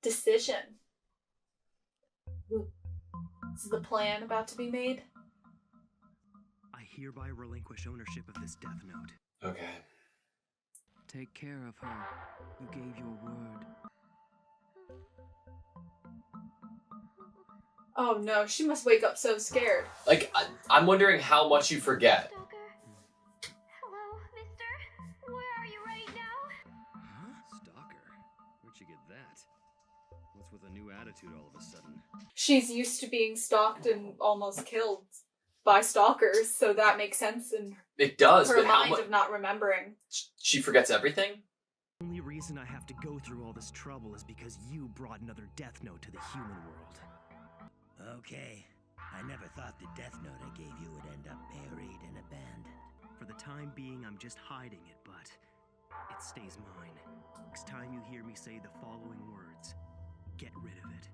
decision. Is the plan about to be made? I hereby relinquish ownership of this death note. Okay. Take care of her. You gave your word. Oh no, she must wake up so scared. Like, I'm wondering how much you forget. Stalker? Hello, mister? Where are you right now? Huh? Stalker? Where'd you get that? What's with a new attitude all of a sudden? She's used to being stalked and almost killed by stalkers, so that makes sense in It does, her but how mind much? of not remembering. She forgets everything? The only reason I have to go through all this trouble is because you brought another death note to the human world. Okay. I never thought the death note I gave you would end up buried and abandoned. For the time being, I'm just hiding it, but it stays mine. Next time you hear me say the following words, get rid of it.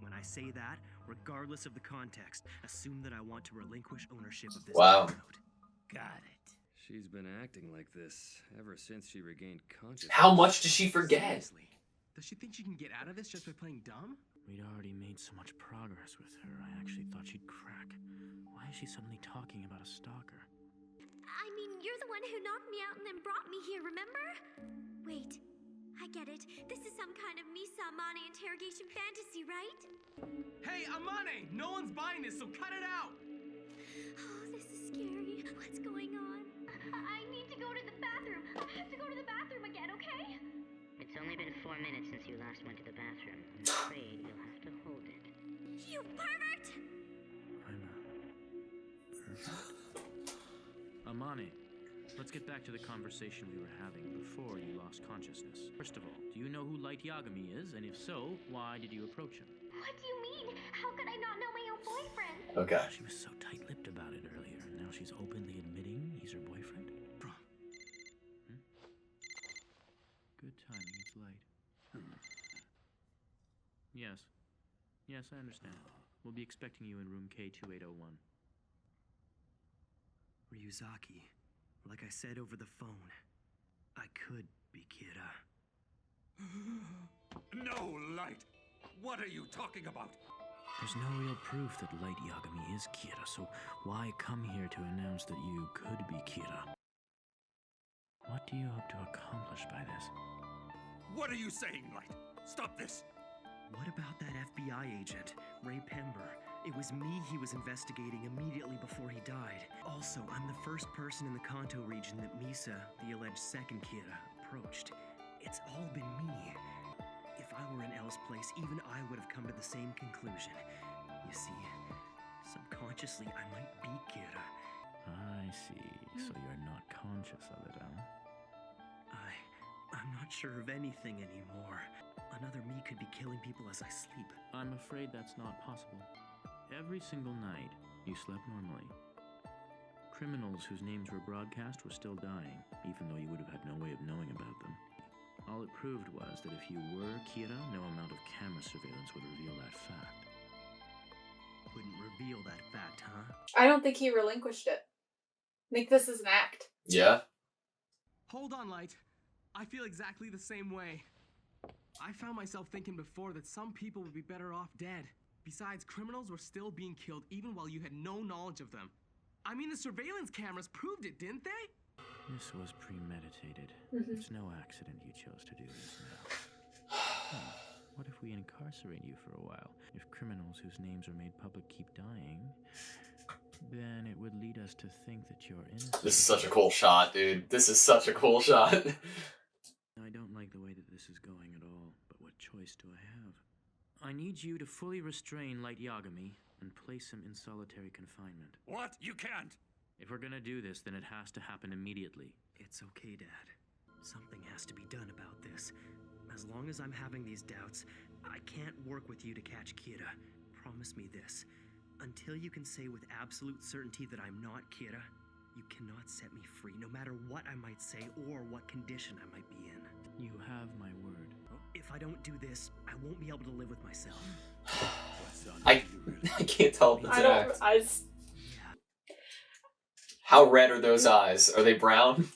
When I say that, regardless of the context, assume that I want to relinquish ownership of this Wow. death note. Got it. She's been acting like this ever since she regained consciousness. How much does she forget? Seriously? Does she think she can get out of this just by playing dumb? We'd already made so much progress with her, I actually thought she'd crack. Why is she suddenly talking about a stalker? I mean, you're the one who knocked me out and then brought me here, remember? Wait, I get it. This is some kind of Misa Amane interrogation fantasy, right? Hey, Amane! No one's buying this, so cut it out! Oh, this is scary. What's going on? I need to go to the bathroom. I have to go to the bathroom again, okay? It's only been 4 minutes since you last went to the bathroom. I'm afraid you'll have to hold it. You pervert! Amane, let's get back to the conversation we were having before you lost consciousness. First of all, do you know who Light Yagami is? And if so, why did you approach him? What do you mean? How could I not know my own boyfriend? Okay. She was so tight-lipped about it earlier, and now she's openly admitting he's her boyfriend? Good timing, it's late. Yes. Yes, I understand. We'll be expecting you in room K2801. Ryuzaki, like I said over the phone, I could be Kira. No, Light! What are you talking about? There's no real proof that Light Yagami is Kira, so why come here to announce that you could be Kira? What do you hope to accomplish by this? What are you saying, Light? Stop this! What about that FBI agent, Ray Pember? It was me he was investigating immediately before he died. Also, I'm the first person in the Kanto region that Misa, the alleged second Kira, approached. It's all been me. If I were in L's place, even I would have come to the same conclusion. You see, subconsciously I might be Kira. I see. So you're not conscious of it, huh? I'm not sure of anything anymore. Another me could be killing people as I sleep. I'm afraid that's not possible. Every single night, you slept normally. Criminals whose names were broadcast were still dying, even though you would have had no way of knowing about them. All it proved was that if you were Kira, no amount of camera surveillance would reveal that fact. Wouldn't reveal that fact, huh? I don't think he relinquished it. I think this is an act. Yeah? Hold on, Light. I feel exactly the same way. I found myself thinking before that some people would be better off dead. Besides, criminals were still being killed even while you had no knowledge of them. I mean, the surveillance cameras proved it, didn't they? This was premeditated. It's no accident you chose to do this now. What if we incarcerate you for a while? If criminals whose names are made public keep dying, then it would lead us to think that you're innocent. This is such a cool shot, dude. This is such a cool shot. I don't like the way that this is going at all, but what choice do I have? I need you to fully restrain Light Yagami and place him in solitary confinement. What? You can't! If we're gonna do this, then it has to happen immediately. It's okay, Dad. Something has to be done about this. As long as I'm having these doubts, I can't work with you to catch Kira. Promise me this. Until you can say with absolute certainty that I'm not Kira, you cannot set me free, no matter what I might say or what condition I might be in. You have my word. If I don't do this, I won't be able to live with myself. I can't tell if it's an act. I How red are those eyes? Are they brown?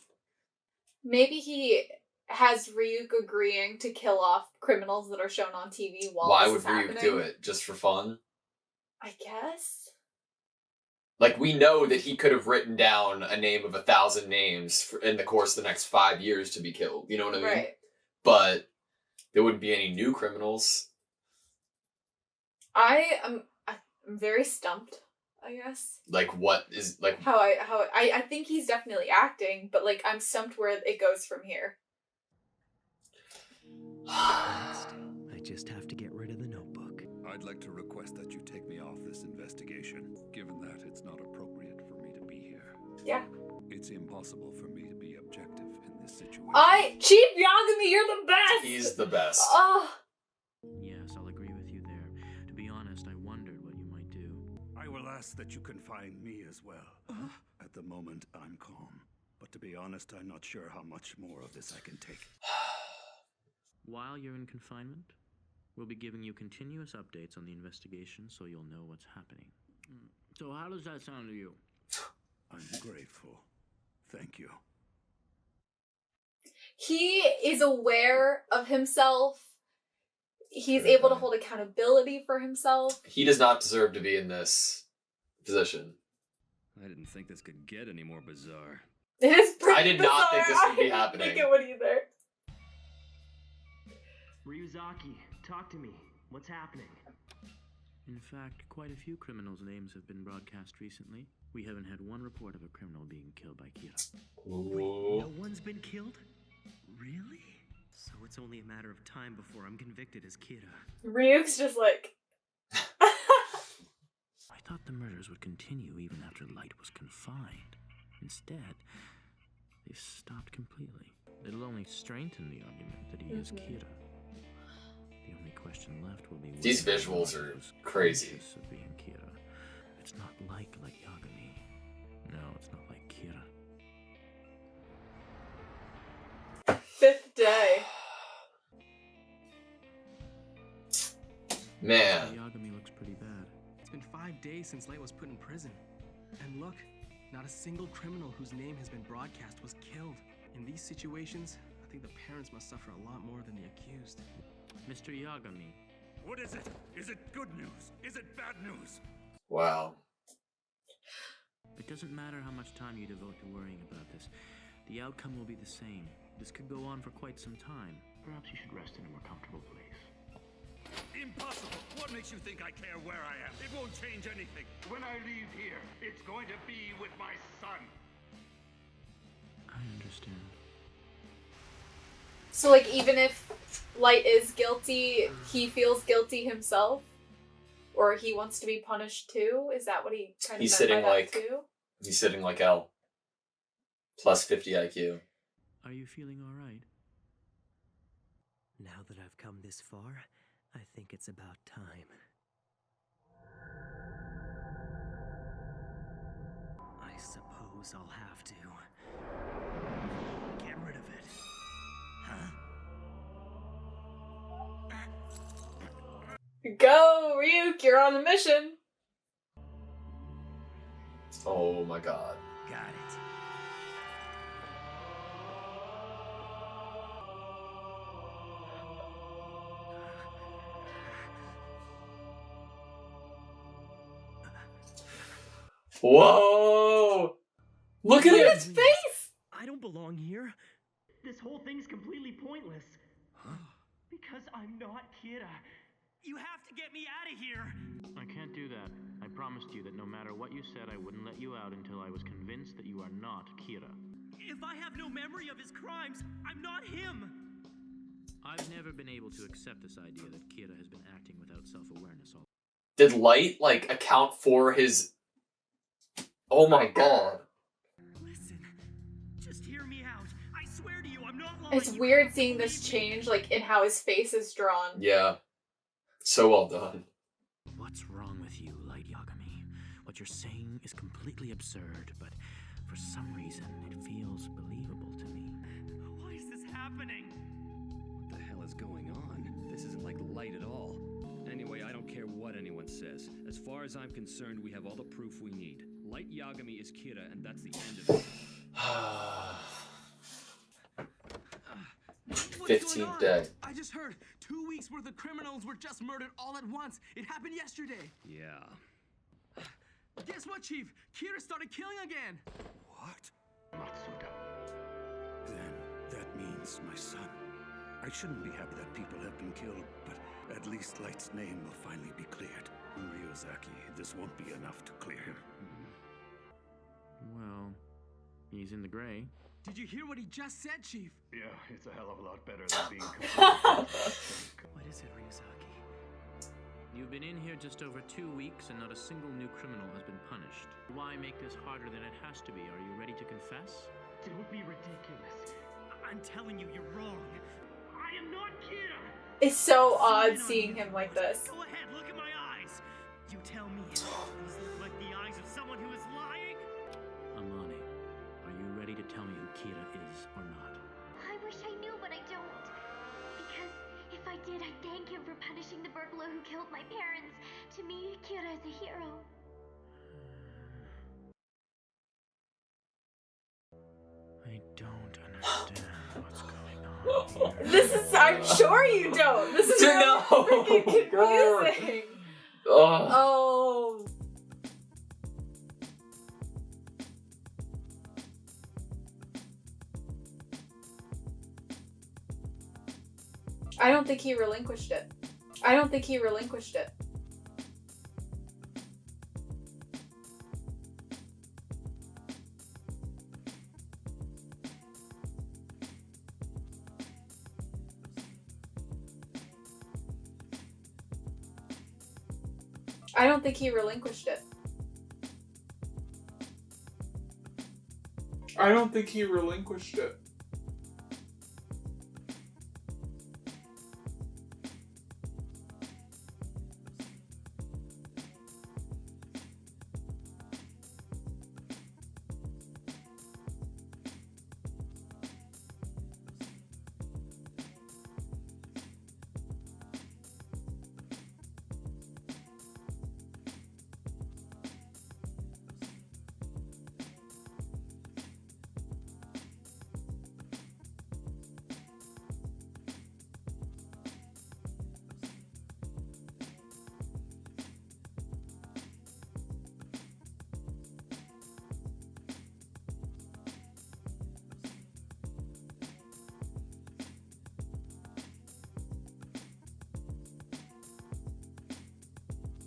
maybe he has Ryuk agreeing to kill off criminals that are shown on TV while Why this would is Ryuk happening? do it? Just for fun? I guess. Like, we know that he could have written down a name of 1,000 names in the course of the next 5 years to be killed. You know what I mean? Right. But there wouldn't be any new criminals. I'm very stumped, I guess. Like, what is, like... I think he's definitely acting, but, like, I'm stumped where it goes from here. I just have to get rid of the notebook. I'd like to request that you take me off this investigation, given that it's not appropriate for me to be here. Yeah. It's impossible for me to be objective in this situation. Chief Yagami, you're the best! He's the best. Oh. Yes, I'll agree with you there. To be honest, I wondered what you might do. I will ask that you confine me as well. At the moment, I'm calm. But to be honest, I'm not sure how much more of this I can take. While you're in confinement, we'll be giving you continuous updates on the investigation so you'll know what's happening. So how does that sound to you? I'm grateful. Thank you. He is aware of himself. He's able to hold accountability for himself. He does not deserve to be in this position. I didn't think this could get any more bizarre. It is pretty I did not bizarre. think this would be I didn't happening. think it would either. Ryuzaki, talk to me. What's happening? In fact, quite a few criminals' names have been broadcast recently. We haven't had one report of a criminal being killed by Kira. Wait, no one's been killed? Really? So it's only a matter of time before I'm convicted as Kira. Ryuk's just like... I thought the murders would continue even after Light was confined. Instead, they've stopped completely. It'll only strengthen the argument that he is Kira. The only question left will be These visuals are crazy. Of being Kira. It's not like Yagami. No, it's not like Kira. Fifth day. Man. Yagami looks pretty bad. It's been 5 days since Light was put in prison. And look, not a single criminal whose name has been broadcast was killed. In these situations, I think the parents must suffer a lot more than the accused. Mr. Yagami. What is it? Is it good news? Is it bad news? Wow. It doesn't matter how much time you devote to worrying about this. The outcome will be the same. This could go on for quite some time. Perhaps you should rest in a more comfortable place. Impossible! What makes you think I care where I am? It won't change anything. When I leave here, it's going to be with my son. I understand. So, like, even if Light is guilty, he feels guilty himself? Or he wants to be punished too? Is that what he kind of He's meant sitting by that like... too? He's sitting like L. Plus 50 IQ. Are you feeling alright? Now that I've come this far, I think it's about time. I suppose I'll have to get rid of it. Huh? Go, Ryuk, you're on a mission. Oh my god. Got it. Whoa! Look at Look at it! his face! I don't belong here. This whole thing's completely pointless. Because I'm not Kira. You have to get me out of here. I can't do that. I promised you that no matter what you said, I wouldn't let you out until I was convinced that you are not Kira. If I have no memory of his crimes, I'm not him. I've never been able to accept this idea that Kira has been acting without self-awareness all. Did Light, like, account for his... Oh my god. Listen, just hear me out. I swear to you, I'm not lying. It's weird seeing this change, like, in how his face is drawn. Yeah. So well done. What's wrong with you, Light Yagami? What you're saying is completely absurd, but for some reason it feels believable to me. Why is this happening? What the hell is going on? This isn't like Light at all. Anyway, I don't care what anyone says. As far as I'm concerned, we have all the proof we need. Light Yagami is Kira, and that's the end of it. What's going 15th on? day. I just heard 2 weeks worth of criminals were just murdered all at once. It happened yesterday. Yeah. Guess what, Chief? Kira started killing again. What? Matsuda. Then that means my son. I shouldn't be happy that people have been killed, but at least Light's name will finally be cleared. Ryozaki, this won't be enough to clear him. Well, he's in the gray. Did you hear what he just said, Chief? Yeah, it's a hell of a lot better than being What is it, Ryuzaki? You've been in here just over 2 weeks and not a single new criminal has been punished. Why make this harder than it has to be? Are you ready to confess? Don't be ridiculous. I'm telling you, you're wrong. I am not Kira. It's so odd seeing him like this. Go ahead, look at my eyes. You tell me, these look like the eyes of someone who is lying? Amani, are you ready to tell me who Kira is or not? I wish I knew, but I don't. Because if I did, I'd thank him for punishing the burglar who killed my parents. To me, Kira is a hero. I don't understand what's going on here. This is, I'm sure you don't. This is No. really freaking confusing. Oh. I don't think he relinquished it. I don't think he relinquished it. I don't think he relinquished it. I don't think he relinquished it.